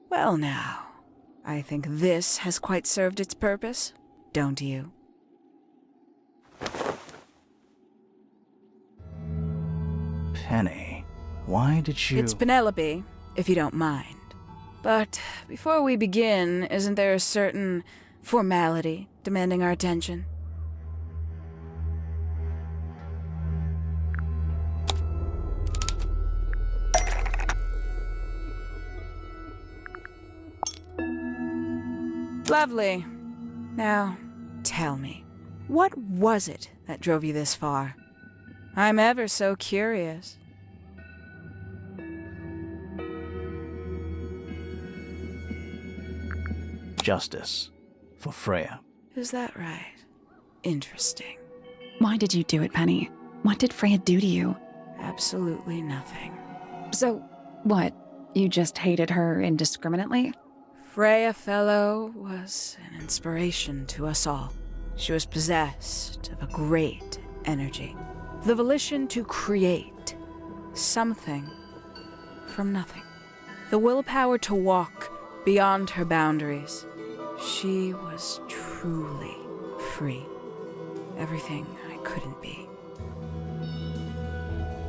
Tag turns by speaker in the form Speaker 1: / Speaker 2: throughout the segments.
Speaker 1: Well now, I think this has quite served its purpose, don't you?
Speaker 2: Penny, why did you...
Speaker 1: It's Penelope, if you don't mind. But before we begin, isn't there a certain formality demanding our attention? Lovely. Now, tell me, what was it that drove you this far? I'm ever so curious.
Speaker 2: Justice for Freya.
Speaker 1: Is that right? Interesting.
Speaker 3: Why did you do it, Penny? What did Freya do to you?
Speaker 1: Absolutely nothing.
Speaker 3: So, what? You just hated her indiscriminately?
Speaker 1: Freya Fellow was an inspiration to us all. She was possessed of a great energy. The volition to create something from nothing. The willpower to walk beyond her boundaries. She was truly free. Everything I couldn't be.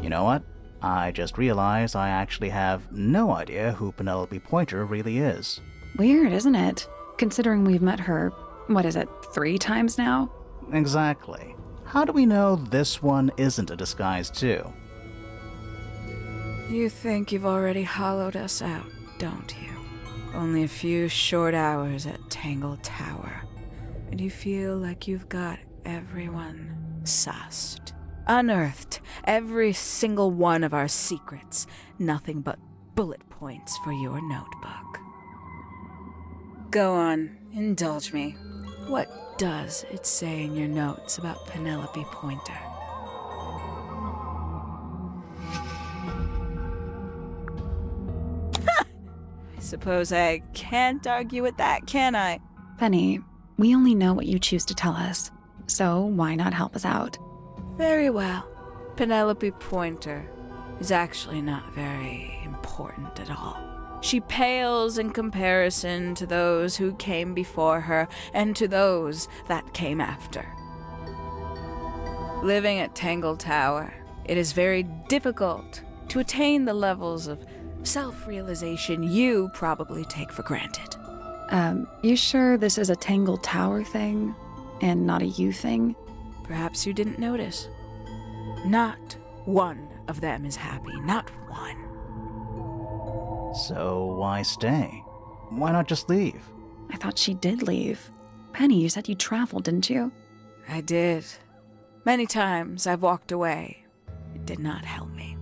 Speaker 2: You know what? I just realized I actually have no idea who Penelope Pointer really is.
Speaker 3: Weird, isn't it? Considering we've met her, 3 times now?
Speaker 2: Exactly. How do we know this one isn't a disguise too?
Speaker 1: You think you've already hollowed us out, don't you? Only a few short hours at Tangle Tower, and you feel like you've got everyone sussed. Unearthed every single one of our secrets. Nothing but bullet points for your notebook. Go on, indulge me. What does it say in your notes about Penelope Pointer? I suppose I can't argue with that, can I?
Speaker 3: Penny, we only know what you choose to tell us, so why not help us out?
Speaker 1: Very well. Penelope Pointer is actually not very important at all. She pales in comparison to those who came before her and to those that came after. Living at Tangle Tower, it is very difficult to attain the levels of self-realization you probably take for granted.
Speaker 3: You sure this is a Tangle Tower thing and not a you thing?
Speaker 1: Perhaps you didn't notice. Not one of them is happy, not one.
Speaker 2: So why stay? Why not just leave?
Speaker 3: I thought she did leave. Penny, you said you traveled, didn't you?
Speaker 1: I did. Many times I've walked away. It did not help me.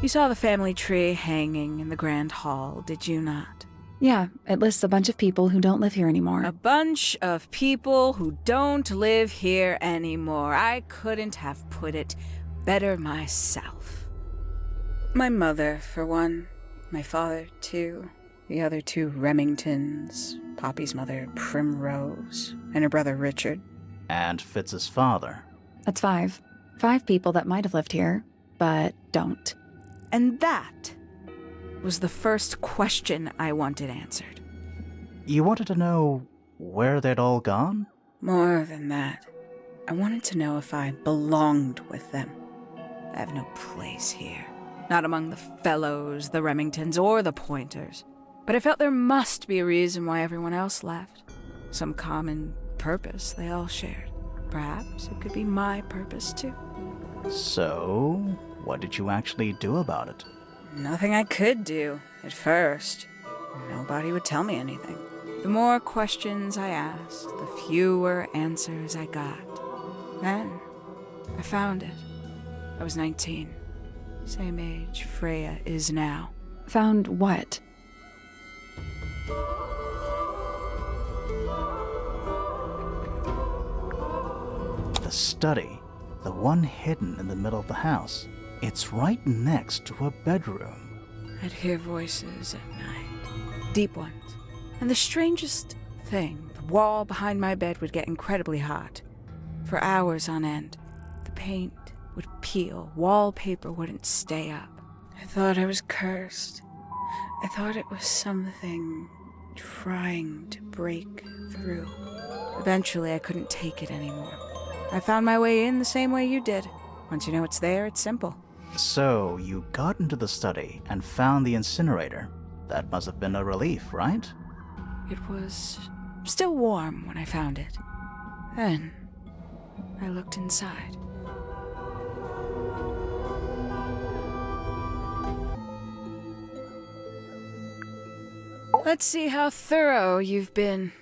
Speaker 1: You saw the family tree hanging in the grand hall, did you not?
Speaker 3: Yeah, it lists a bunch of people who don't live here anymore.
Speaker 1: A bunch of people who don't live here anymore. I couldn't have put it better myself. My mother, for one. My father, too. The other 2 Remingtons. Poppy's mother, Primrose. And her brother, Richard.
Speaker 2: And Fitz's father.
Speaker 3: That's 5. 5 people that might have lived here, but don't.
Speaker 1: And that was the first question I wanted answered.
Speaker 2: You wanted to know where they'd all gone?
Speaker 1: More than that, I wanted to know if I belonged with them. I have no place here. Not among the Fellows, the Remingtons, or the Pointers. But I felt there must be a reason why everyone else left. Some common purpose they all shared. Perhaps it could be my purpose, too.
Speaker 2: So, what did you actually do about it?
Speaker 1: Nothing I could do, at first. Nobody would tell me anything. The more questions I asked, the fewer answers I got. Then, I found it. I was 19. Same age Freya is now.
Speaker 3: Found what?
Speaker 2: The study. The one hidden in the middle of the house. It's right next to a bedroom.
Speaker 1: I'd hear voices at night. Deep ones. And the strangest thing, the wall behind my bed would get incredibly hot. For hours on end. The paint would peel. Wallpaper wouldn't stay up. I thought I was cursed. I thought it was something trying to break through. Eventually, I couldn't take it anymore. I found my way in the same way you did. Once you know it's there, it's simple.
Speaker 2: So, you got into the study and found the incinerator. That must have been a relief, right?
Speaker 1: It was still warm when I found it. Then, I looked inside. Let's see how thorough you've been.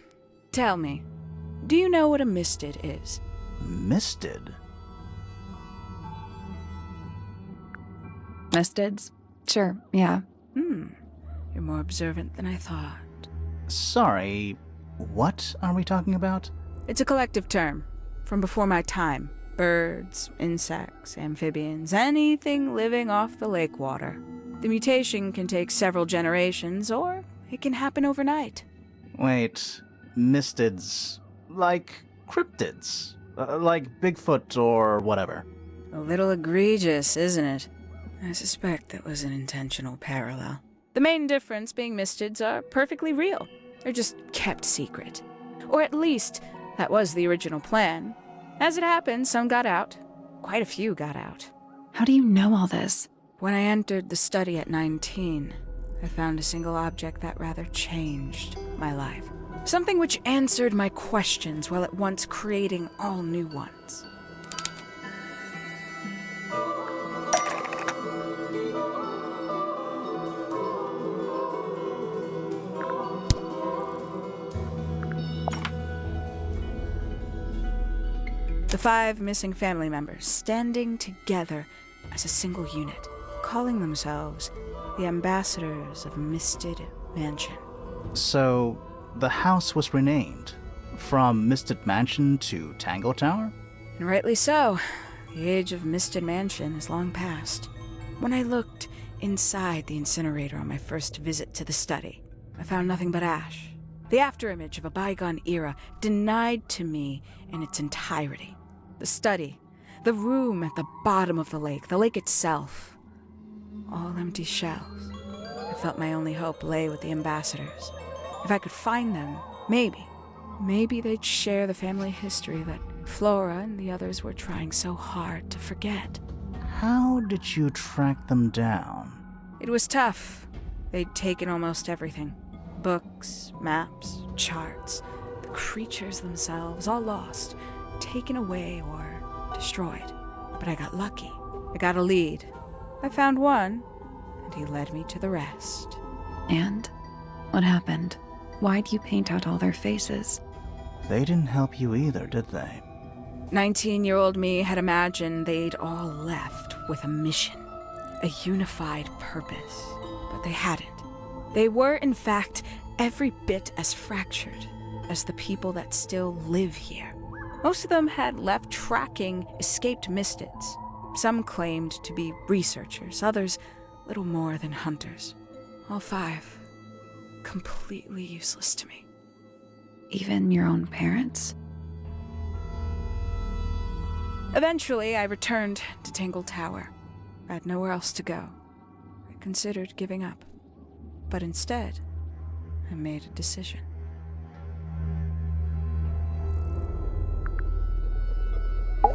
Speaker 1: Tell me, do you know what a misted is?
Speaker 2: Misted?
Speaker 3: Mistids? Sure, yeah.
Speaker 1: You're more observant than I thought.
Speaker 2: Sorry, what are we talking about?
Speaker 1: It's a collective term from before my time. Birds, insects, amphibians, anything living off the lake water. The mutation can take several generations, or it can happen overnight.
Speaker 2: Wait, mistids, like cryptids, like Bigfoot or whatever.
Speaker 1: A little egregious, isn't it? I suspect that was an intentional parallel. The main difference being mistids are perfectly real. They're just kept secret. Or at least, that was the original plan. As it happened, some got out. Quite a few got out.
Speaker 3: How do you know all this?
Speaker 1: When I entered the study at 19, I found a single object that rather changed my life. Something which answered my questions while at once creating all new ones. The 5 missing family members standing together as a single unit, calling themselves the ambassadors of Misted Mansion.
Speaker 2: So, the house was renamed from Misted Mansion to Tangle Tower?
Speaker 1: And rightly so. The age of Misted Mansion is long past. When I looked inside the incinerator on my first visit to the study, I found nothing but ash. The afterimage of a bygone era denied to me in its entirety. The study, the room at the bottom of the lake itself, all empty shells. I felt my only hope lay with the ambassadors. If I could find them, maybe they'd share the family history that Flora and the others were trying so hard to forget.
Speaker 2: How did you track them down?
Speaker 1: It was tough. They'd taken almost everything. Books, maps, charts, the creatures themselves, all lost. Taken away or destroyed. But I got lucky. I got a lead. I found one, and he led me to the rest.
Speaker 3: And? What happened? Why'd you paint out all their faces?
Speaker 2: They didn't help you either, did they?
Speaker 1: 19-year-old me had imagined they'd all left with a mission, a unified purpose. But they hadn't. They were, in fact, every bit as fractured as the people that still live here. Most of them had left tracking escaped mistids. Some claimed to be researchers, others little more than hunters. All 5 completely useless to me.
Speaker 3: Even your own parents?
Speaker 1: Eventually, I returned to Tangle Tower. I had nowhere else to go. I considered giving up. But instead, I made a decision.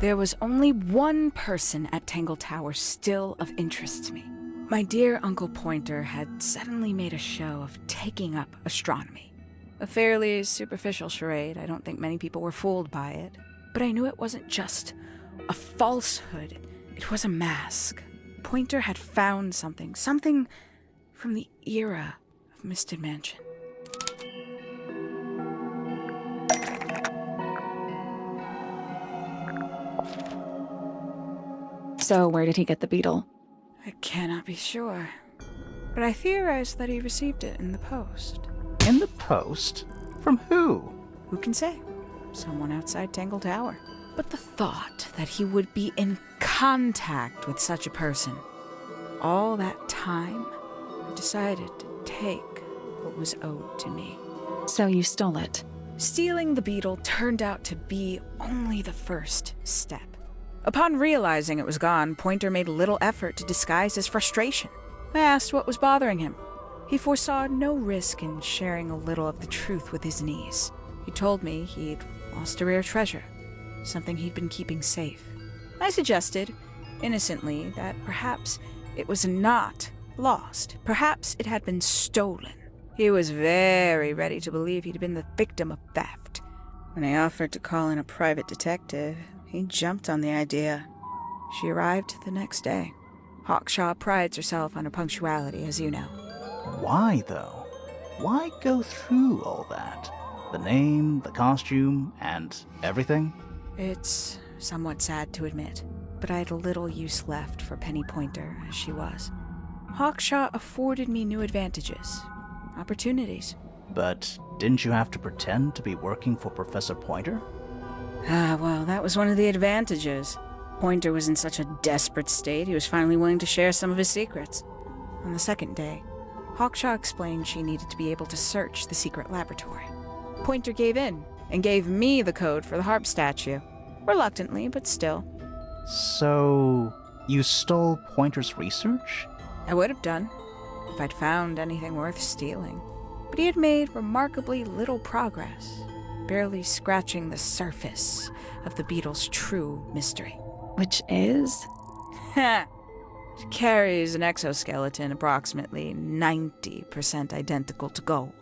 Speaker 1: There was only one person at Tangle Tower still of interest to me. My dear Uncle Pointer had suddenly made a show of taking up astronomy. A fairly superficial charade. I don't think many people were fooled by it. But I knew it wasn't just a falsehood. It was a mask. Pointer had found something from the era of Misted Mansion.
Speaker 3: So where did he get the beetle?
Speaker 1: I cannot be sure, but I theorize that he received it in the post.
Speaker 2: In the post? From who?
Speaker 1: Who can say? Someone outside Tangle Tower. But the thought that he would be in contact with such a person, all that time, I decided to take what was owed to me.
Speaker 3: So you stole it.
Speaker 1: Stealing the beetle turned out to be only the first step. Upon realizing it was gone, Pointer made little effort to disguise his frustration. I asked what was bothering him. He foresaw no risk in sharing a little of the truth with his niece. He told me he'd lost a rare treasure, something he'd been keeping safe. I suggested, innocently, that perhaps it was not lost. Perhaps it had been stolen. He was very ready to believe he'd been the victim of theft. When I offered to call in a private detective, he jumped on the idea. She arrived the next day. Hawkshaw prides herself on her punctuality, as you know.
Speaker 2: Why, though? Why go through all that? The name, the costume, and everything?
Speaker 1: It's somewhat sad to admit, but I had little use left for Penny Pointer as she was. Hawkshaw afforded me new advantages, opportunities.
Speaker 2: But didn't you have to pretend to be working for Professor Pointer?
Speaker 1: Well, that was one of the advantages. Pointer was in such a desperate state, he was finally willing to share some of his secrets. On the second day, Hawkshaw explained she needed to be able to search the secret laboratory. Pointer gave in and gave me the code for the harp statue. Reluctantly, but still.
Speaker 2: So, you stole Pointer's research?
Speaker 1: I would have done, if I'd found anything worth stealing. But he had made remarkably little progress, barely scratching the surface of the beetle's true mystery.
Speaker 3: Which is?
Speaker 1: It carries an exoskeleton approximately 90% identical to gold.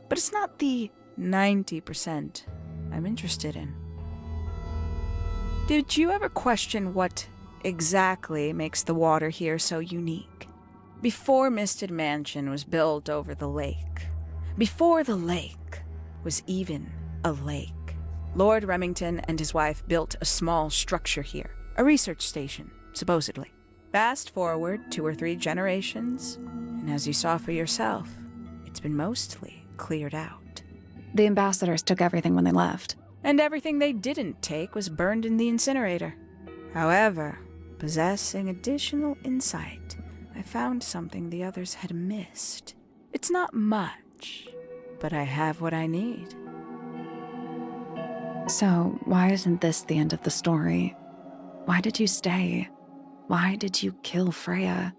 Speaker 1: But it's not the 90% I'm interested in. Did you ever question what exactly makes the water here so unique? Before Misted Mansion was built over the lake, before the lake was even a lake, Lord Remington and his wife built a small structure here, a research station, supposedly. Fast forward 2 or 3 generations, and as you saw for yourself, it's been mostly cleared out.
Speaker 3: The ambassadors took everything when they left.
Speaker 1: And everything they didn't take was burned in the incinerator. However, possessing additional insight, I found something the others had missed. It's not much, but I have what I need.
Speaker 3: So, why isn't this the end of the story? Why did you stay? Why did you kill Freya?